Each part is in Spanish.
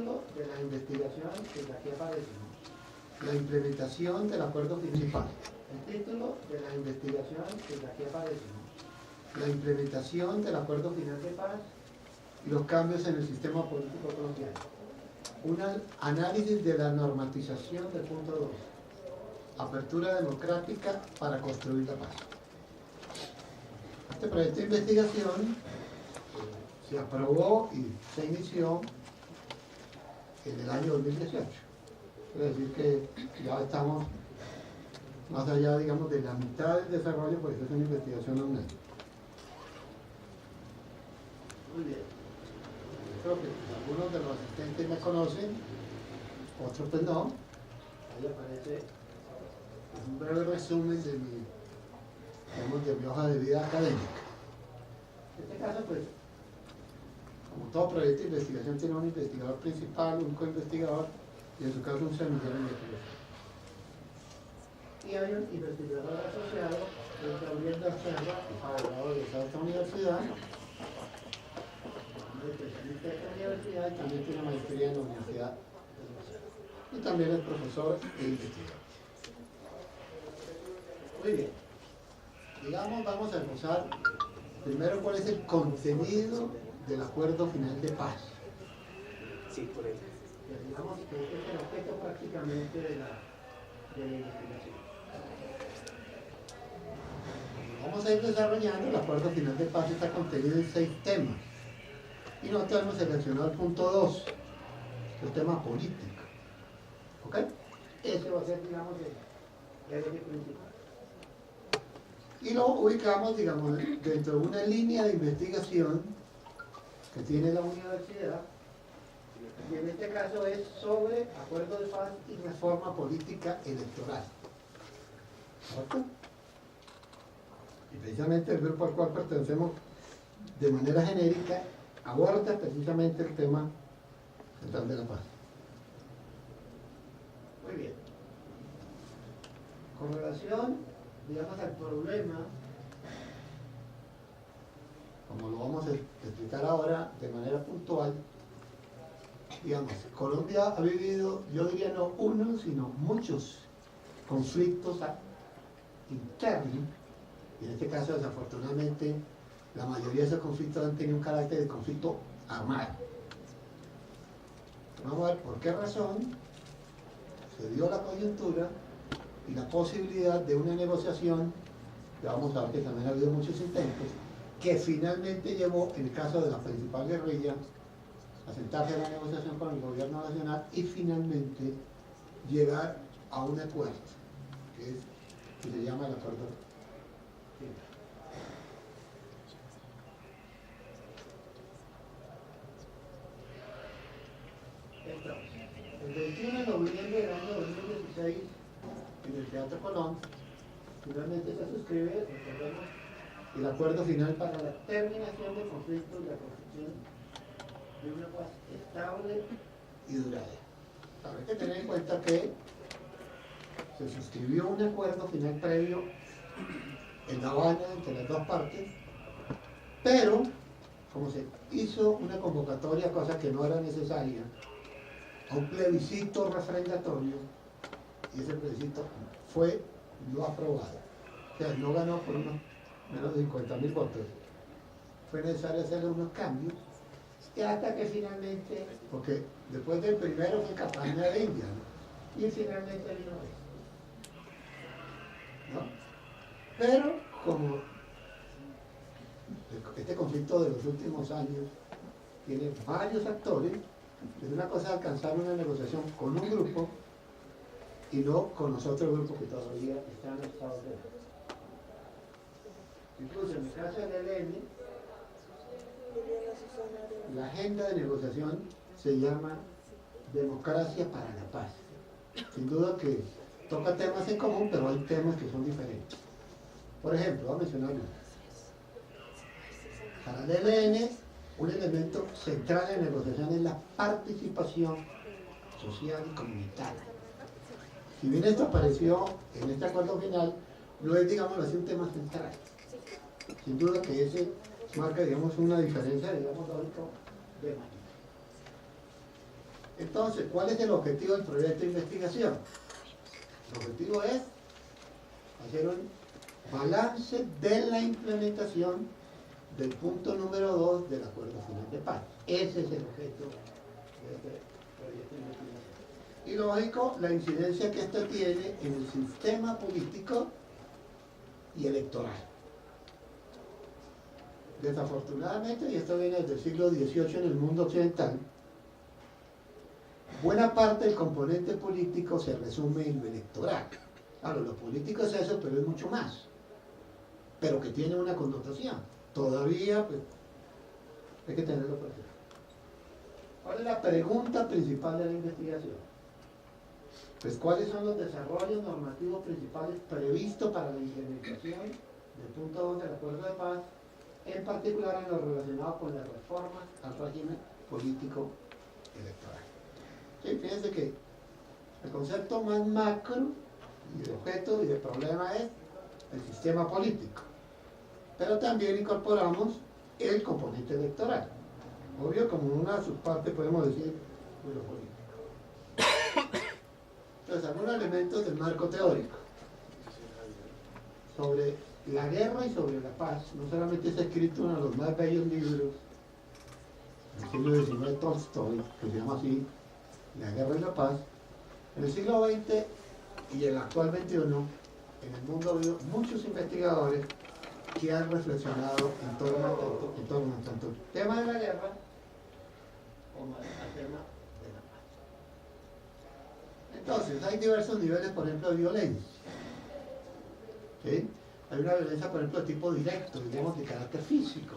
título de la investigación que aquí aparece, ¿no? La implementación del acuerdo principal. El título de la investigación que aquí aparece, ¿no? La implementación del acuerdo final de paz y los cambios en el sistema político colombiano. Un análisis de la normatización del punto 2. Apertura democrática para construir la paz. Este proyecto de investigación se aprobó y se inició en el año 2018. Es decir que ya estamos más allá, digamos, de la mitad del desarrollo, porque esto es una investigación a un año. Muy bien. Creo que algunos de los asistentes me conocen, otros pues no. Ahí aparece un breve resumen de mi hoja de vida académica. En este caso, pues, como todo proyecto de investigación tiene un investigador principal, un co-investigador, y en su caso un semillero de investigación. Y hay un investigador asociado, que es Gabriel García, abogado de esta universidad, especialista de esta universidad, y también tiene maestría en la Universidad de Barcelona. Y también es profesor e investigador. Muy bien. Digamos, vamos a empezar primero cuál es el contenido del acuerdo final de paz. Sí, por ahí. Digamos que este es el objeto prácticamente de la investigación. Vamos a ir desarrollando. El acuerdo final de paz está contenido en 6 temas. Y nosotros hemos seleccionado el punto 2, el tema político. ¿Ok? Ese va a ser, digamos, el eje principal. Y lo ubicamos, digamos, dentro de una línea de investigación que tiene la universidad, y en este caso es sobre acuerdo de paz y reforma política electoral. ¿Cierto? Y precisamente el grupo al cual pertenecemos, de manera genérica, aborda precisamente el tema central de la paz. Muy bien. Con relación, digamos, al problema, como lo vamos a explicar ahora de manera puntual, digamos, Colombia ha vivido, yo diría no uno, sino muchos conflictos internos, y en este caso, desafortunadamente, la mayoría de esos conflictos han tenido un carácter de conflicto armado. Vamos a ver por qué razón se dio la coyuntura y la posibilidad de una negociación, que vamos a ver que también ha habido muchos intentos, que finalmente llevó, en el caso de la principal guerrilla, a sentarse en la negociación con el gobierno nacional y finalmente llegar a un acuerdo, que se llama el acuerdo final. Entonces, el 21 de noviembre del año 2016, en el Teatro Colón, finalmente se suscribe, recordemos, el acuerdo final para la terminación del conflicto y la construcción de una paz estable y duradera. Hay que tener en cuenta que se suscribió un acuerdo final previo en La Habana entre las dos partes, pero como se hizo una convocatoria, cosa que no era necesaria, a un plebiscito refrendatorio, y ese plebiscito fue no aprobado. O sea, no ganó por unos menos de 50.000 votos. Fue necesario hacerle unos cambios, y hasta que finalmente, porque después del primero fue Cartagena de India, ¿no? Y finalmente vino este, ¿no? Pero como este conflicto de los últimos años tiene varios actores, es una cosa alcanzar una negociación con un grupo y no con los otros grupos que todavía están en Estados Unidos. Incluso en el caso del ELN, la agenda de negociación se llama Democracia para la Paz. Sin duda que toca temas en común, pero hay temas que son diferentes. Por ejemplo, voy a mencionar uno. Para el ELN, un elemento central en la negociación es la participación social y comunitaria. Si bien esto apareció en este acuerdo final, no es, digamos así, un tema central. Sin duda que ese marca, digamos, una diferencia, digamos, lógico de magnitud. Entonces, ¿cuál es el objetivo del proyecto de investigación? El objetivo es hacer un balance de la implementación del punto número 2 del Acuerdo Final de Paz. Ese es el objeto de este proyecto de investigación. Y lógico, la incidencia que esto tiene en el sistema político y electoral. Desafortunadamente, y esto viene desde el siglo XVIII en el mundo occidental, buena parte del componente político se resume en lo electoral. Claro, lo político es eso, pero es mucho más. Pero que tiene una connotación. Todavía, pues, hay que tenerlo presente. ¿Cuál es la pregunta principal de la investigación? Pues, ¿cuáles son los desarrollos normativos principales previstos para la implementación del punto 2 del Acuerdo de Paz, en particular en lo relacionado con las reformas al régimen político electoral? ¿Sí? Fíjense que el concepto más macro y de objeto y de problema es el sistema político, pero también incorporamos el componente electoral. Obvio, como una subparte podemos decir lo político. Entonces, algunos elementos del marco teórico sobre la guerra y sobre la paz. No solamente está escrito uno de los más bellos libros del siglo XIX de Tolstoy, que se llama así, La guerra y la paz. En el siglo XX y el actual XXI, en el mundo ha habido muchos investigadores que han reflexionado en torno a tanto el tema de la guerra como al tema de la paz. Entonces, hay diversos niveles, por ejemplo, de violencia. ¿Sí? Hay una violencia, por ejemplo, de tipo directo, digamos, de carácter físico,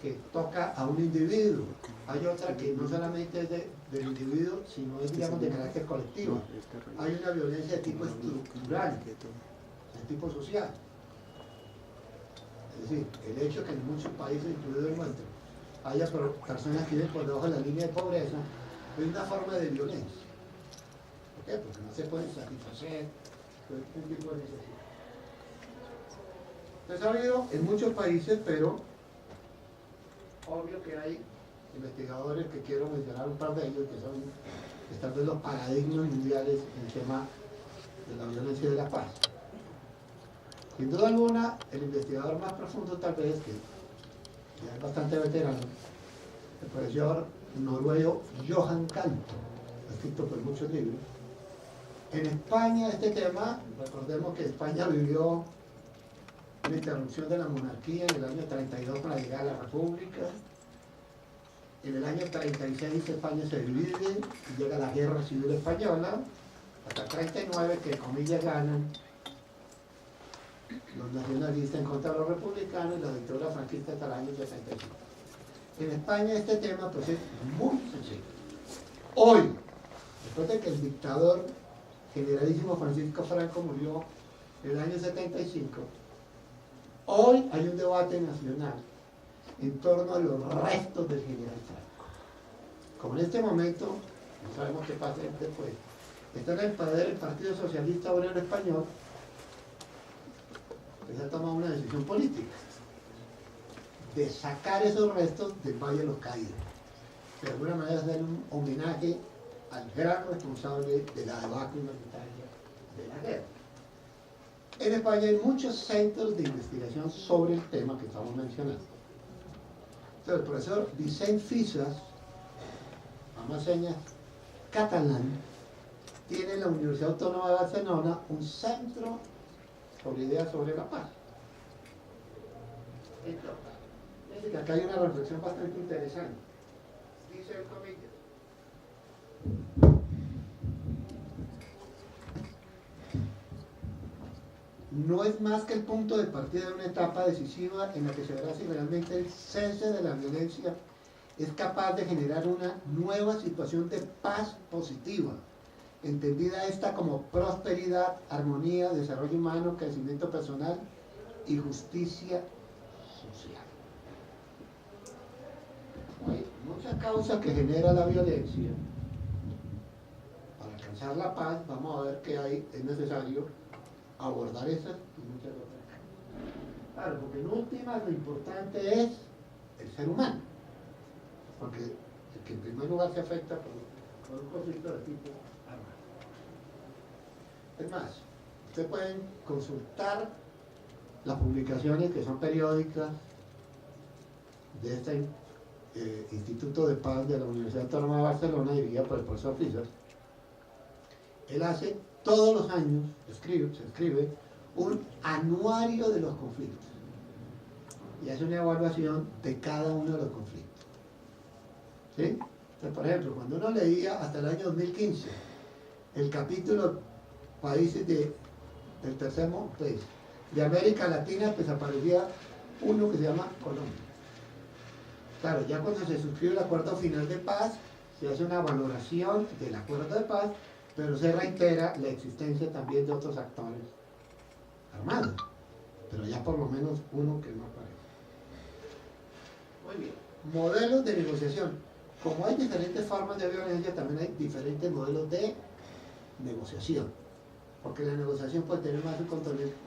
que toca a un individuo. Hay otra que no solamente es del individuo, sino es, digamos, de carácter colectivo. Hay una violencia de tipo estructural, de tipo social. Es decir, el hecho que en muchos países, incluido el nuestro, haya personas que viven por debajo de la línea de pobreza, es una forma de violencia. ¿Por qué? Porque no se pueden satisfacer un tipo de necesidad. Entonces ha habido en muchos países, pero obvio que hay investigadores que quiero mencionar un par de ellos, que son tal vez los paradigmas mundiales en el tema de la violencia y de la paz. Sin duda alguna, el investigador más profundo tal vez, que ya es bastante veterano, el profesor noruego Johan Canto, escrito por muchos libros. En España este tema, recordemos que España vivió una interrupción de la monarquía en el año 32 para llegar a la república. En el año 36 España se divide y llega la guerra civil española, hasta 39 que comillas ganan los nacionalistas en contra de los republicanos y la dictadura franquista hasta el año 75. En España este tema pues es muy sencillo. Hoy, después de que el dictador generalísimo Francisco Franco murió en el año 75, hoy hay un debate nacional en torno a los restos del general Franco. Como en este momento, no sabemos qué pasa después, está en el poder el Partido Socialista Obrero Español, que se ha tomado una decisión política de sacar esos restos del Valle de los Caídos. De alguna manera hacer un homenaje al gran responsable de la debacle humanitaria de la guerra. En España hay muchos centros de investigación sobre el tema que estamos mencionando. Entonces, el profesor Vicent Fisas, vamos a señas, catalán, tiene en la Universidad Autónoma de Barcelona un centro sobre ideas sobre la paz. Entonces, acá hay una reflexión bastante interesante. Dice el comillas: no es más que el punto de partida de una etapa decisiva en la que se verá si realmente el cese de la violencia es capaz de generar una nueva situación de paz positiva, entendida esta como prosperidad, armonía, desarrollo humano, crecimiento personal y justicia social. Hay muchas causas que genera la violencia. Para alcanzar la paz, vamos a ver que es necesario abordar esas y muchas otras. Claro, porque en última lo importante es el ser humano, porque el que en primer lugar se afecta por por un conflicto de tipo armado. Es más, ustedes pueden consultar las publicaciones que son periódicas de este Instituto de Paz de la Universidad Autónoma de Barcelona, dirigida por el profesor Fischer. Él hace todos los años, se escribe un anuario de los conflictos y hace una evaluación de cada uno de los conflictos. ¿Sí? Entonces, por ejemplo, cuando uno leía hasta el año 2015 el capítulo países del tercer mundo, pues, de América Latina, pues aparecía uno que se llama Colombia. Claro, ya cuando se suscribe el acuerdo final de paz, se hace una valoración del acuerdo de paz, pero se reitera la existencia también de otros actores armados, pero ya por lo menos uno que no aparece. Muy bien, modelos de negociación. Como hay diferentes formas de violencia, también hay diferentes modelos de negociación, porque la negociación puede tener más un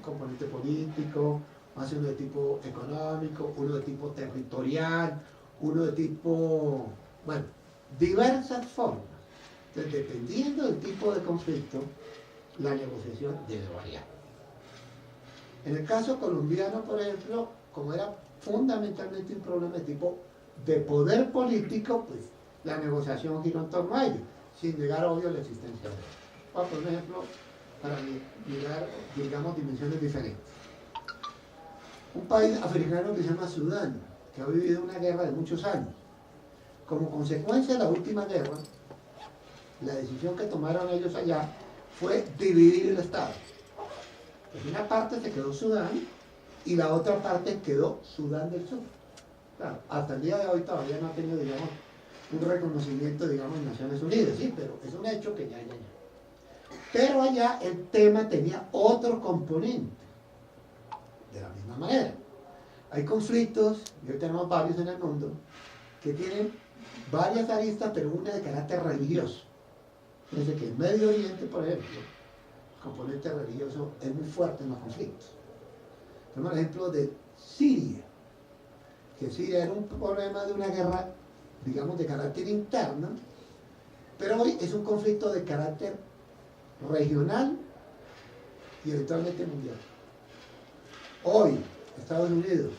componente político, más uno de tipo económico, uno de tipo territorial, uno de tipo, bueno, diversas formas. Entonces, dependiendo del tipo de conflicto, la negociación debe variar. En el caso colombiano, por ejemplo, como era fundamentalmente un problema de tipo de poder político, pues la negociación giró en torno a ello, sin negar, obvio, la existencia de él. Voy a poner un ejemplo para mirar, digamos, dimensiones diferentes. Un país africano que se llama Sudán, que ha vivido una guerra de muchos años. Como consecuencia de la última guerra, la decisión que tomaron ellos allá fue dividir el Estado. Pues una parte se quedó Sudán y la otra parte quedó Sudán del Sur. Claro, hasta el día de hoy todavía no ha tenido, digamos, un reconocimiento, digamos, en Naciones Unidas, sí, pero es un hecho que ya. Pero allá el tema tenía otro componente, de la misma manera. Hay conflictos, y hoy tenemos varios en el mundo, que tienen varias aristas, pero una de carácter religioso. Fíjense que en Medio Oriente, por ejemplo, el componente religioso es muy fuerte en los conflictos. Tenemos el ejemplo de Siria, que Siria era un problema de una guerra, digamos, de carácter interno, pero hoy es un conflicto de carácter regional y eventualmente mundial. Hoy, Estados Unidos,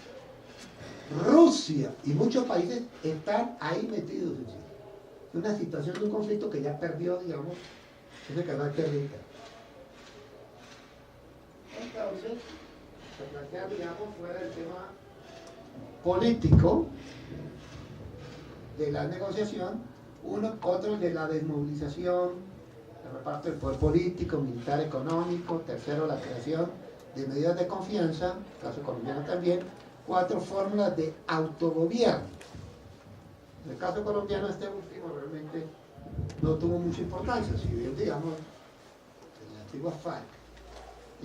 Rusia y muchos países están ahí metidos en Siria. Es una situación de un conflicto que ya perdió, digamos, ese carácter interno. Entonces, se plantea, digamos, fuera del tema político de la negociación, otro de la desmovilización, el reparto del poder político, militar, económico. Tercero, la creación de medidas de confianza, caso colombiano también. 4, fórmulas de autogobierno. En el caso colombiano, este último realmente no tuvo mucha importancia, si bien, digamos, en la antigua FARC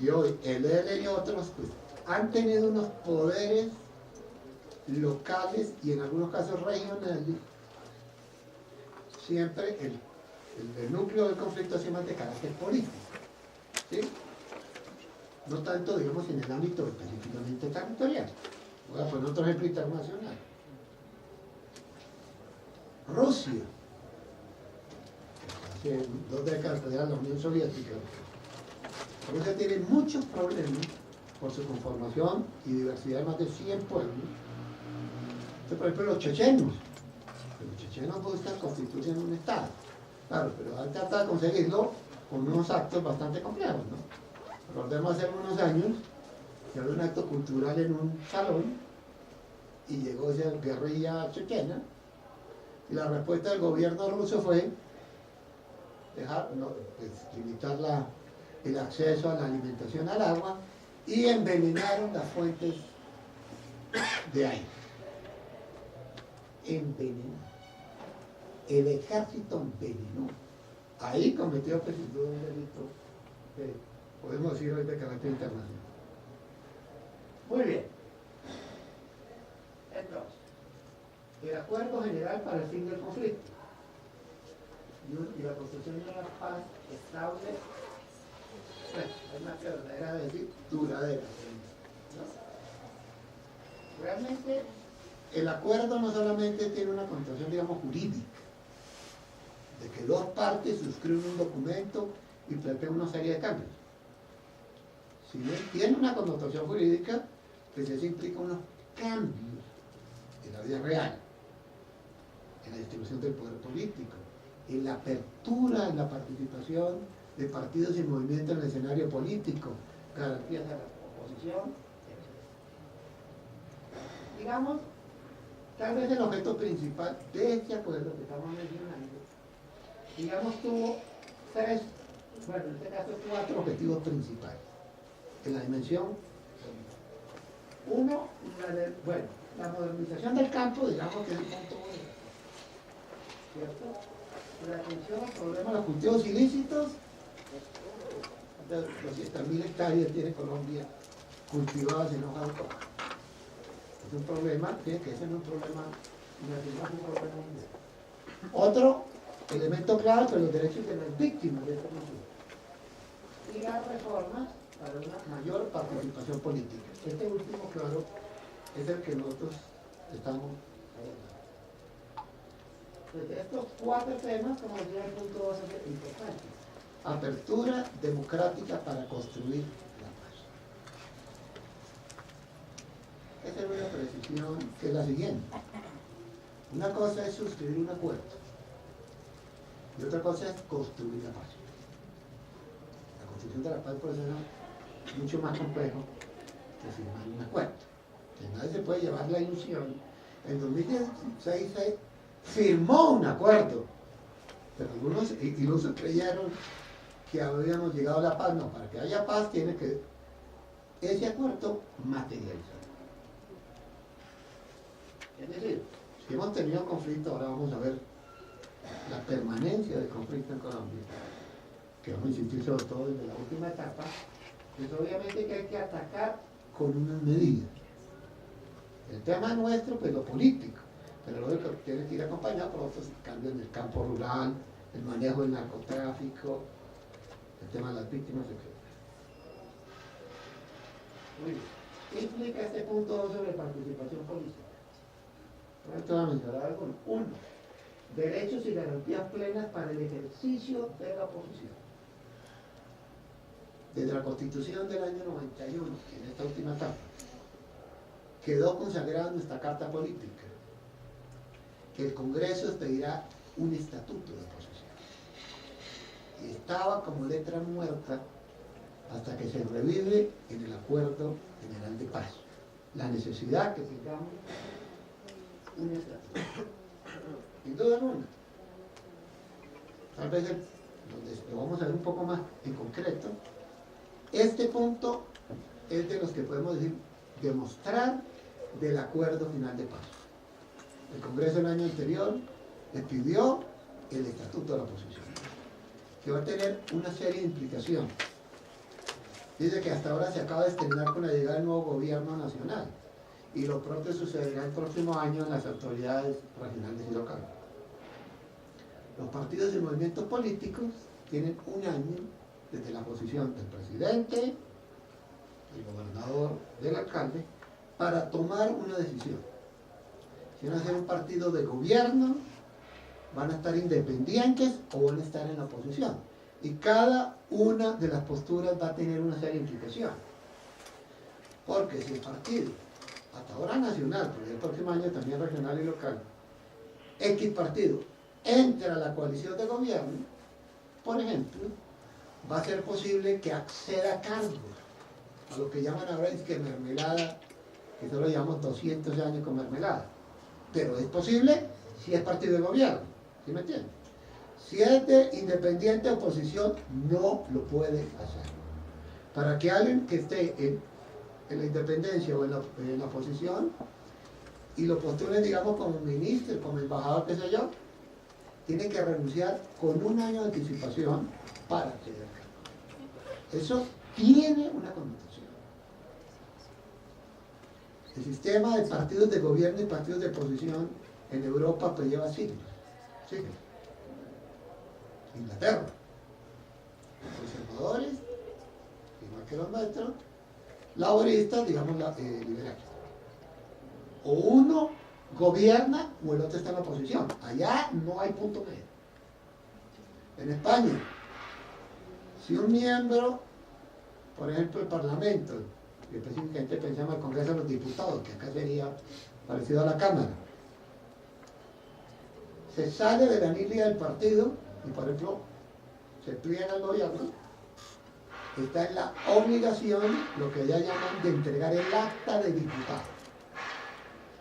y hoy el ELN y otros, pues, han tenido unos poderes locales y en algunos casos regionales. Siempre el núcleo del conflicto es más de carácter político, ¿sí? No tanto, digamos, en el ámbito específicamente territorial. Voy a poner otro ejemplo internacional. Rusia, hace 2 décadas era la Unión Soviética. Rusia tiene muchos problemas por su conformación y diversidad de más de 100 pueblos. Entonces, por ejemplo, los chechenos buscan constituir un Estado. Claro, pero han tratado de conseguirlo con unos actos bastante complejos, ¿no? Recordemos hace unos años que había un acto cultural en un salón y llegó esa guerrilla chechena y la respuesta del gobierno ruso fue limitar el acceso a la alimentación, al agua, y envenenaron las fuentes de aire. Envenenaron. El ejército envenenó. Ahí cometió pues, sin duda un delito que podemos decir hoy de carácter internacional. Muy bien. Entonces, el acuerdo general para el fin del conflicto y la construcción de una paz estable, bueno, es más que verdadera, de decir duradera, ¿no? Realmente el acuerdo no solamente tiene una connotación, digamos, jurídica, de que dos partes suscriben un documento y plantean una serie de cambios. Si bien tiene una connotación jurídica, pues eso implica unos cambios en la vida real, en la distribución del poder político, en la apertura, en la participación de partidos y movimientos en el escenario político, garantías a la oposición, etc. Digamos, tal vez el objeto principal de este acuerdo que estamos mencionando, digamos, tuvo tres, bueno, en este caso cuatro objetivos principales en la dimensión. Uno, la modernización del campo, digamos que es el punto uno, ¿cierto? La atención al problema de los cultivos ilícitos. De 200.000 hectáreas tiene Colombia cultivadas en hoja de coca. Es un problema, tiene que ser un problema nacional, un problema mundial. Otro elemento clave son los derechos de las víctimas de esta cultura. Y las reformas para una mayor participación política. Este último, claro, es el que nosotros estamos abordando. Entonces, estos cuatro temas, como decía, el punto 2 es importante. Apertura democrática para construir la paz. Esa es una precisión que es la siguiente. Una cosa es suscribir un acuerdo y otra cosa es construir la paz. La construcción de la paz puede ser mucho más complejo que firmar un acuerdo. Que nadie se puede llevar la ilusión. En 2016 se firmó un acuerdo, pero algunos ilusos creyeron que habíamos llegado a la paz. No, para que haya paz tiene que ese acuerdo materializar. Es decir, si hemos tenido conflicto, ahora vamos a ver la permanencia del conflicto en Colombia, que vamos a insistir sobre todo desde la última etapa, pues obviamente que hay que atacar con unas medidas. El tema nuestro, pues lo político, pero luego tiene que ir acompañado por otros cambios en el campo rural, el manejo del narcotráfico, el tema de las víctimas, etc. Muy bien. ¿Qué implica este punto 2 sobre participación política? Te voy a mencionar algunos. Uno, derechos y garantías plenas para el ejercicio de la oposición. Desde la Constitución del año 91, en esta última etapa, quedó consagrada nuestra Carta Política, que el Congreso expedirá un estatuto de oposición. Y estaba como letra muerta hasta que se revive en el Acuerdo General de Paz. La necesidad que tengamos un estatuto. Sin duda alguna. Tal vez lo vamos a ver un poco más en concreto. Este punto es de los que podemos decir demostrar del Acuerdo Final de Paz. El Congreso el año anterior le pidió el estatuto de la oposición, que va a tener una serie de implicaciones. Dice que hasta ahora se acaba de estrenar con la llegada del nuevo gobierno nacional, y lo propio sucederá el próximo año en las autoridades regionales y locales. Los partidos y movimientos políticos tienen un año desde la posición del presidente, del gobernador, del alcalde, para tomar una decisión. Si van a ser un partido de gobierno, van a estar independientes o van a estar en la oposición. Y cada una de las posturas va a tener una serie de implicaciones. Porque si el partido, hasta ahora nacional, pero el próximo año también regional y local, X partido entra a la coalición de gobierno, por ejemplo, va a ser posible que acceda a cargos, a lo que llaman ahora es que mermelada, que solo llevamos 200 años con mermelada. Pero es posible si es partido de gobierno, ¿sí me entienden? Si es de independiente oposición, no lo puede hacer. Para que alguien que esté en la independencia o en la oposición y lo postulen, digamos, como ministro, como embajador, qué sé yo, tiene que renunciar con un año de anticipación para acceder al cargo. Eso tiene una connotación. El sistema de partidos de gobierno y partidos de oposición en Europa pues lleva siglos. Inglaterra, conservadores, igual que los nuestros, laboristas, digamos, liberales. O uno gobierna o el otro está en la oposición. Allá no hay punto medio. En España, si un miembro, por ejemplo, el Parlamento, y específicamente pensamos el Congreso de los Diputados, que acá sería parecido a la Cámara, se sale de la línea del partido y, por ejemplo, se pliega al gobierno, está en la obligación, lo que ya llaman, de entregar el acta de diputado.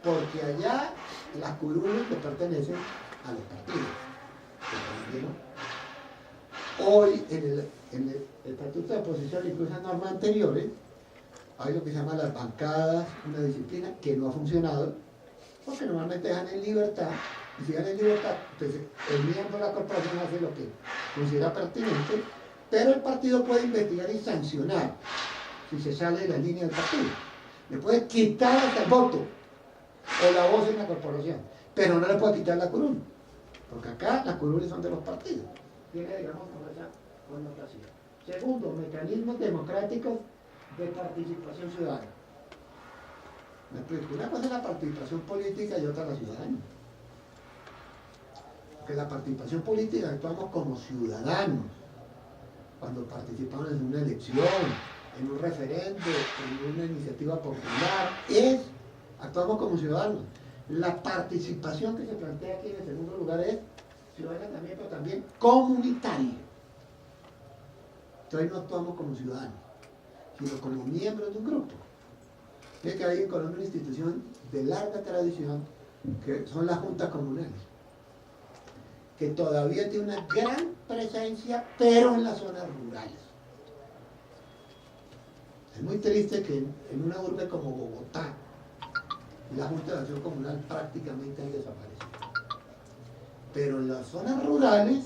Porque allá las curules le pertenecen a los partidos. Hoy, en el Estatuto de Oposición, incluso en normas anteriores, hay lo que se llama las bancadas, una disciplina que no ha funcionado, porque normalmente dejan en libertad, y si dejan en libertad, entonces el miembro de la corporación hace lo que considera pertinente, pero el partido puede investigar y sancionar si se sale de la línea del partido. Le puede quitar hasta el voto o la voz en la corporación, pero no le puede quitar la curul, porque acá las curules son de los partidos. Tiene, digamos, como esa connotación. Segundo, mecanismos democráticos de participación ciudadana. Me explico, una cosa es la participación política y otra la ciudadana. Porque la participación política actuamos como ciudadanos. Cuando participamos en una elección, en un referendo, en una iniciativa popular, actuamos como ciudadanos. La participación que se plantea aquí en el segundo lugar es ciudadana también, pero también comunitaria. Entonces no actuamos como ciudadanos, sino como miembros de un grupo. Es que hay en Colombia una institución de larga tradición, que son las juntas comunales, que todavía tiene una gran presencia, pero en las zonas rurales. Es muy triste que en una urbe como Bogotá, la Junta de Acción Comunal prácticamente han desaparecido. Pero en las zonas rurales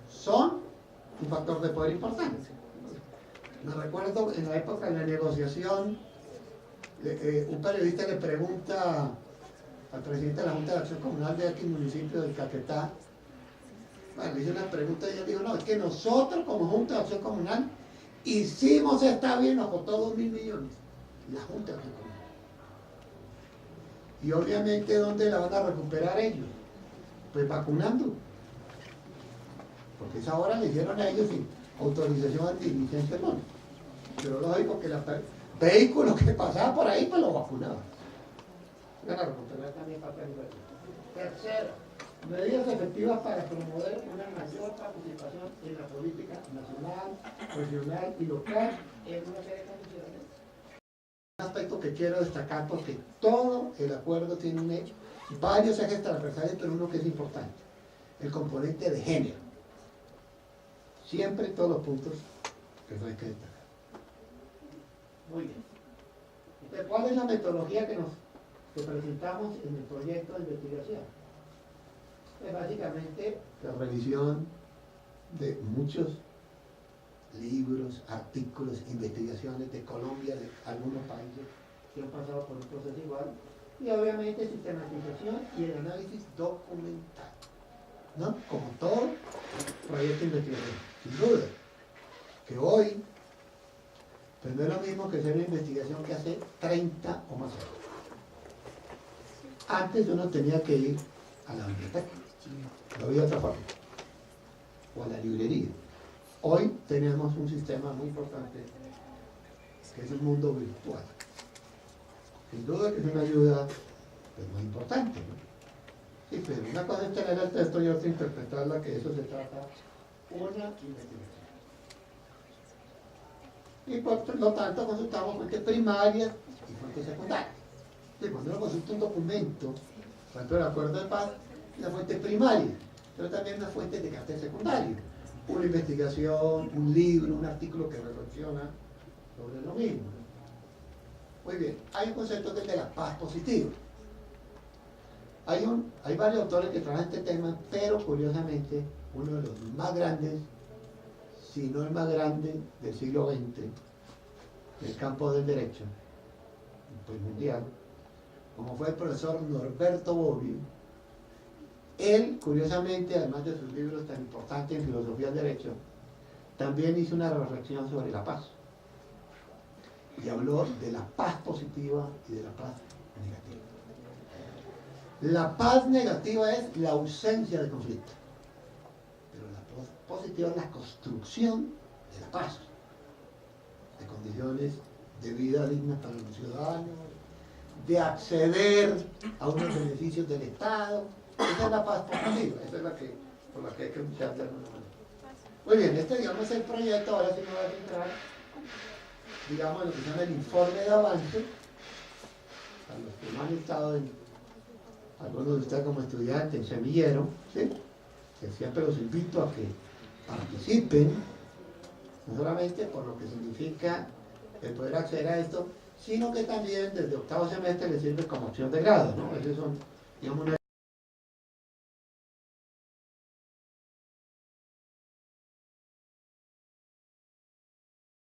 son un factor de poder importante. Me recuerdo en la época de la negociación, un periodista le pregunta al presidente de la Junta de Acción Comunal de aquí, municipio del Caquetá, bueno, le hizo una pregunta y él dijo, no, es que nosotros como Junta de Acción Comunal hicimos esta bien, nos costó 2.000 millones. La Junta de Acción Comunal. Y obviamente, ¿dónde la van a recuperar ellos? Pues vacunando. Porque esa hora le hicieron a ellos sin autorización antilicente, no. Pero lógico que los vehículos que pasaban por ahí, pues los vacunaban. Van a recuperar también papel verde. Tercero, medidas efectivas para promover una mayor participación en la política nacional, regional y local en una serie de condiciones. Un aspecto que quiero destacar, porque todo el acuerdo tiene varios ejes transversales, pero uno que es importante, el componente de género. Siempre en todos los puntos que eso hay que destacar. Muy bien. Entonces, ¿cuál es la metodología que presentamos en el proyecto de investigación? Pues básicamente la revisión de muchos libros, artículos, investigaciones de Colombia, de algunos países que han pasado por un proceso igual, y obviamente sistematización y el análisis documental, ¿no? Como todo proyecto de investigación. Sin duda, que hoy, pues no es lo mismo que hacer una investigación que hace 30 o más años. Antes uno tenía que ir a la biblioteca, no había otra forma, o a la librería. Hoy tenemos un sistema muy importante, que es el mundo virtual. Sin duda que es una ayuda pues, muy importante, ¿no? Sí, pero una cosa es tener el texto y otra interpretarla, que eso se trata una investigación. Y por lo tanto consultamos fuentes primarias y fuentes secundarias. Sí, cuando uno consulta un documento, por ejemplo el acuerdo de paz, es una fuente primaria, pero también una fuente de carácter secundario. Una investigación, un libro, un artículo que reflexiona sobre lo mismo. Muy bien, hay un concepto que es de la paz positiva. Hay varios autores que trabajan este tema, pero curiosamente uno de los más grandes, si no el más grande del siglo XX, del campo del derecho, pues mundial, como fue el profesor Norberto Bobbio. Él, curiosamente, además de sus libros tan importantes en filosofía del derecho, también hizo una reflexión sobre la paz. Y habló de la paz positiva y de la paz negativa. La paz negativa es la ausencia de conflicto. Pero la positivo es la construcción de la paz, de condiciones de vida digna para los ciudadanos, de acceder a unos beneficios del Estado. Esa es la paz positiva, esa es la que, por la que hay que luchar de alguna manera. Muy bien, este digamos es el proyecto, ahora sí me voy a centrar, digamos, en lo que se llama el informe de avance, a los que no han estado en, algunos de ustedes como estudiantes, en semillero, ¿sí? Que siempre los invito a que participen, no solamente por lo que significa el poder acceder a esto, sino que también desde octavo semestre les sirve como opción de grado, ¿no? Esos son, digamos, una